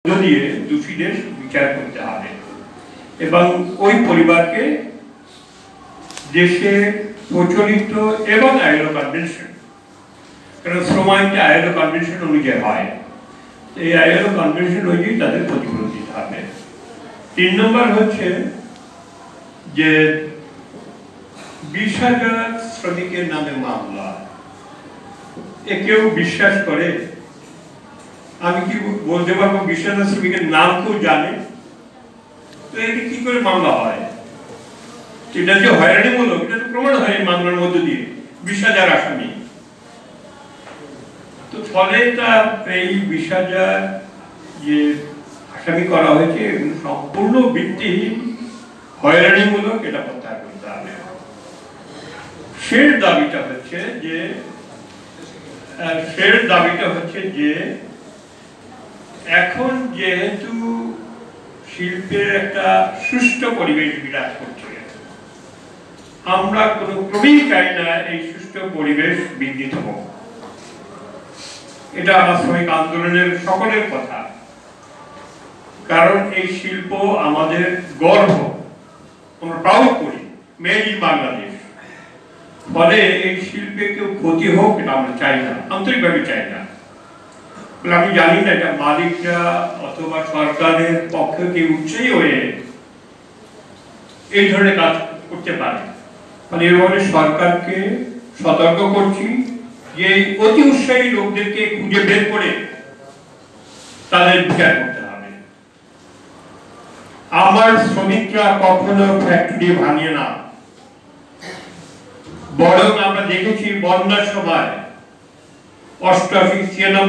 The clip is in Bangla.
দিয়ে দোষীদের বিচার করতে হবে এবং ওই পরিবারকে দেশে প্রচলিত এবং আইএলও কনভেনশন, কারণ শ্রম আইনটা আইএলও কনভেনশন অনুযায়ী হয়, এই আইএলও কনভেনশন অনুযায়ী তাদের ক্ষতিপূরণ দিতে হবে। 3 নম্বর হচ্ছে যে 20,000 শ্রমিকের নামে মামলা, এ কেউ বিশ্বাস করে? আমি কি বলতে পারবো 20,000 শ্রমিকের নাম কেউ জানে? তো এটা কি করে মামলা হয়? এটা যে হয়রানিমূলক, এটা তো প্রমাণ হয় মামলার মধ্য দিয়ে 20,000 আসামি। তো ফলে তা এই 20,000 যে আসামি করা হয়েছে এগুলো সম্পূর্ণ ভিত্তিহীন, হয়রানিমূলক, এটা প্রত্যাহার করতে হবে। শেষ দাবিটা হচ্ছে যে এখন যেহেতু শিল্পের একটা সুষ্ঠু পরিবেশ বিরাজ করছে, আমরা কোনো ক্রমেই চাই না এই সুষ্ঠু পরিবেশ বিঘ্নিত হোক। এটা আমার শ্রমিক আন্দোলনের সকলের কথা, কারণ এই শিল্প আমাদের গর্ব, আমরা প্রাউড করি মেড ইন বাংলাদেশ। ফলে এই শিল্পে কেউ ক্ষতি হোক এটা আমরা চাই না, আন্তরিকভাবে চাই না। আমি জানি না এটা মালিকরা অথবা সরকারের পক্ষে কি উৎসাহী হয়ে এই ধরনের কাজ করতে পারে। মানে এভাবে সরকারকে সতর্ক করছি যে এই অতি উৎসাহী লোকদেরকে খুঁজে বের করে তাদের বিচার করতে হবে। আমার শ্রমিকরা কখনো ফ্যাক্টরি ভাঙে না, বরং আমরা দেখেছি বন্যার সময় 88, 96